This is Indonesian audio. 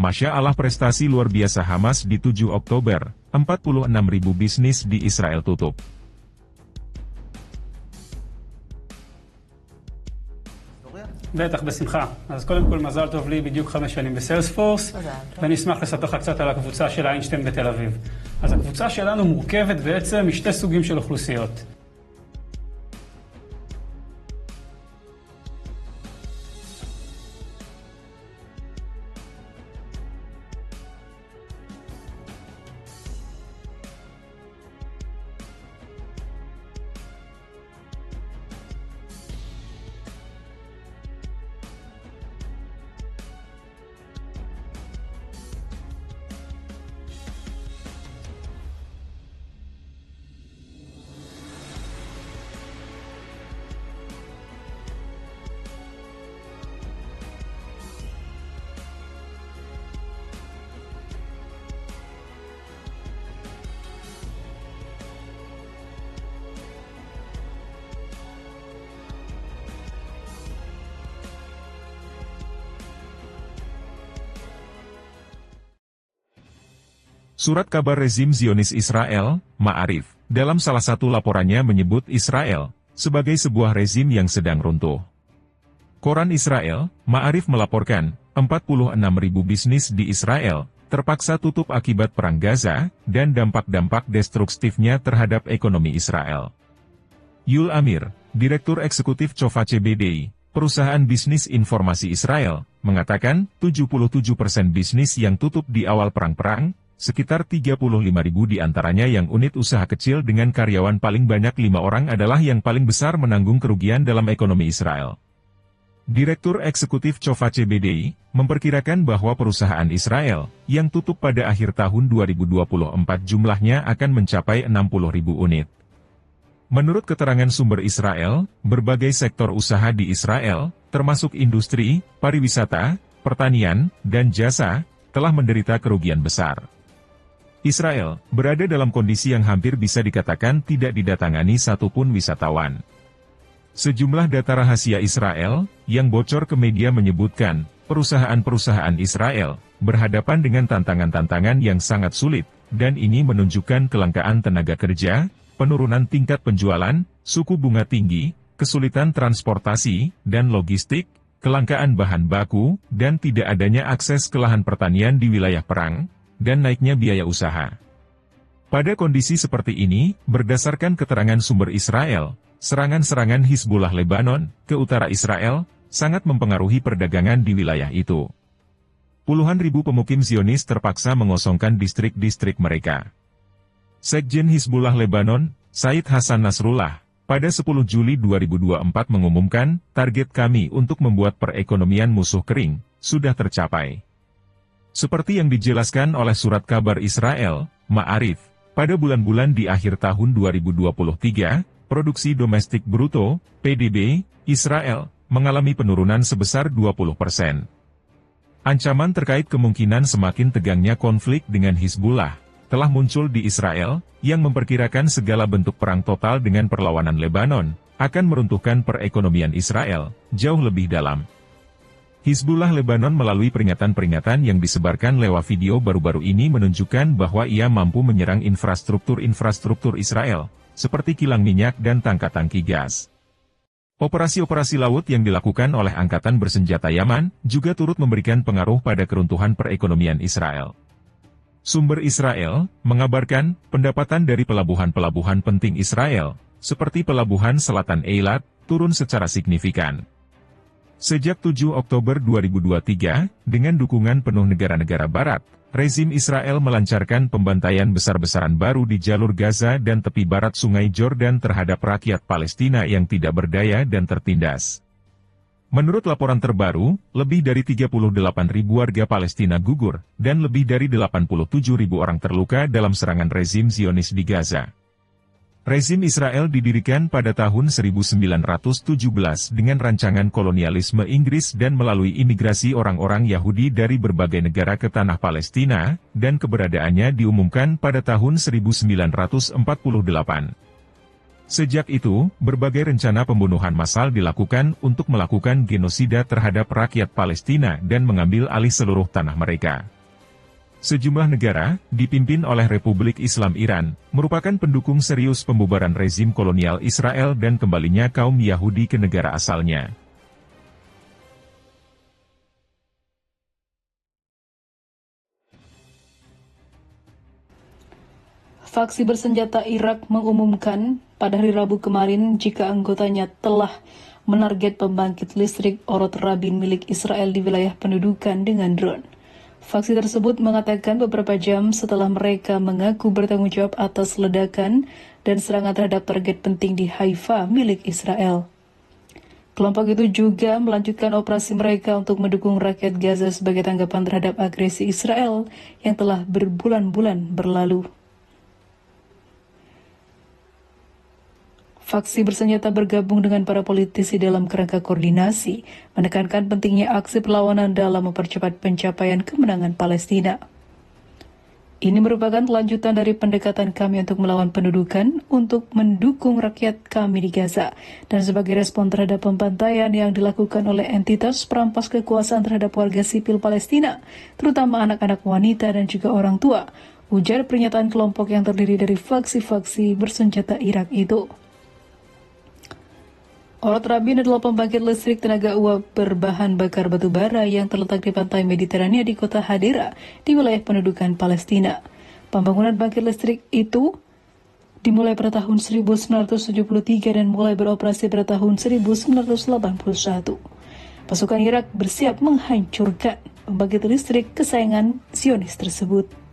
Masya Allah, prestasi luar biasa Hamas di 7 Oktober, 46.000 bisnis di Israel tutup. בטח, בשמחה. אז קודם כל מזל טוב לי, בדיוק 5 שנים בסיילספורס, ואני אשמח לספר לך קצת על הקבוצה של איינשטיין בתל אביב. אז הקבוצה שלנו מורכבת בעצם משתי סוגים של אוכלוסיות. Surat kabar rezim Zionis Israel, Ma'arif, dalam salah satu laporannya menyebut Israel sebagai sebuah rezim yang sedang runtuh. Koran Israel, Ma'arif melaporkan, 46.000 bisnis di Israel terpaksa tutup akibat perang Gaza dan dampak-dampak destruktifnya terhadap ekonomi Israel. Yul Amir, Direktur Eksekutif Cofa CBDI, perusahaan bisnis informasi Israel, mengatakan 77% bisnis yang tutup di awal perang-perang, sekitar 35.000 diantaranya yang unit usaha kecil dengan karyawan paling banyak 5 orang adalah yang paling besar menanggung kerugian dalam ekonomi Israel. Direktur Eksekutif Cofa CBDI, memperkirakan bahwa perusahaan Israel, yang tutup pada akhir tahun 2024 jumlahnya akan mencapai 60.000 unit. Menurut keterangan sumber Israel, berbagai sektor usaha di Israel, termasuk industri, pariwisata, pertanian, dan jasa, telah menderita kerugian besar. Israel berada dalam kondisi yang hampir bisa dikatakan tidak didatangani satupun wisatawan. Sejumlah data rahasia Israel yang bocor ke media menyebutkan, perusahaan-perusahaan Israel berhadapan dengan tantangan-tantangan yang sangat sulit, dan ini menunjukkan kelangkaan tenaga kerja, penurunan tingkat penjualan, suku bunga tinggi, kesulitan transportasi dan logistik, kelangkaan bahan baku, dan tidak adanya akses ke lahan pertanian di wilayah perang, dan naiknya biaya usaha. Pada kondisi seperti ini, berdasarkan keterangan sumber Israel, serangan-serangan Hizbullah Lebanon ke utara Israel sangat mempengaruhi perdagangan di wilayah itu. Puluhan ribu pemukim Zionis terpaksa mengosongkan distrik-distrik mereka. Sekjen Hizbullah Lebanon, Said Hasan Nasrullah, pada 10 Juli 2024 mengumumkan, target kami untuk membuat perekonomian musuh kering sudah tercapai. Seperti yang dijelaskan oleh surat kabar Israel, Ma'arif, pada bulan-bulan di akhir tahun 2023, produksi domestik bruto, PDB, Israel, mengalami penurunan sebesar 20%. Ancaman terkait kemungkinan semakin tegangnya konflik dengan Hizbullah, telah muncul di Israel, yang memperkirakan segala bentuk perang total dengan perlawanan Lebanon, akan meruntuhkan perekonomian Israel, jauh lebih dalam. Hizbullah Lebanon melalui peringatan-peringatan yang disebarkan lewat video baru-baru ini menunjukkan bahwa ia mampu menyerang infrastruktur Israel, seperti kilang minyak dan tangka-tangki gas. Operasi-operasi laut yang dilakukan oleh Angkatan Bersenjata Yaman, juga turut memberikan pengaruh pada keruntuhan perekonomian Israel. Sumber Israel, mengabarkan, pendapatan dari pelabuhan-pelabuhan penting Israel, seperti pelabuhan selatan Eilat, turun secara signifikan. Sejak 7 Oktober 2023, dengan dukungan penuh negara-negara Barat, rezim Israel melancarkan pembantaian besar-besaran baru di jalur Gaza dan tepi barat Sungai Jordan terhadap rakyat Palestina yang tidak berdaya dan tertindas. Menurut laporan terbaru, lebih dari 38.000 warga Palestina gugur, dan lebih dari 87.000 orang terluka dalam serangan rezim Zionis di Gaza. Rezim Israel didirikan pada tahun 1917 dengan rancangan kolonialisme Inggris dan melalui imigrasi orang-orang Yahudi dari berbagai negara ke tanah Palestina, dan keberadaannya diumumkan pada tahun 1948. Sejak itu, berbagai rencana pembunuhan massal dilakukan untuk melakukan genosida terhadap rakyat Palestina dan mengambil alih seluruh tanah mereka. Sejumlah negara, dipimpin oleh Republik Islam Iran, merupakan pendukung serius pembubaran rezim kolonial Israel dan kembalinya kaum Yahudi ke negara asalnya. Faksi bersenjata Irak mengumumkan pada hari Rabu kemarin jika anggotanya telah menarget pembangkit listrik Orot Rabin milik Israel di wilayah pendudukan dengan drone. Faksi tersebut mengatakan beberapa jam setelah mereka mengaku bertanggung jawab atas ledakan dan serangan terhadap target penting di Haifa milik Israel. Kelompok itu juga melanjutkan operasi mereka untuk mendukung rakyat Gaza sebagai tanggapan terhadap agresi Israel yang telah berbulan-bulan berlalu. Faksi bersenjata bergabung dengan para politisi dalam kerangka koordinasi, menekankan pentingnya aksi perlawanan dalam mempercepat pencapaian kemenangan Palestina. Ini merupakan lanjutan dari pendekatan kami untuk melawan pendudukan, untuk mendukung rakyat kami di Gaza, dan sebagai respon terhadap pembantaian yang dilakukan oleh entitas perampas kekuasaan terhadap warga sipil Palestina, terutama anak-anak wanita dan juga orang tua, ujar pernyataan kelompok yang terdiri dari faksi-faksi bersenjata Irak itu. Orot Rabin adalah pembangkit listrik tenaga uap berbahan bakar batu bara yang terletak di pantai Mediterania di kota Hadera, di wilayah pendudukan Palestina. Pembangunan bangkit listrik itu dimulai pada tahun 1973 dan mulai beroperasi pada tahun 1981. Pasukan Irak bersiap menghancurkan pembangkit listrik kesayangan Zionis tersebut.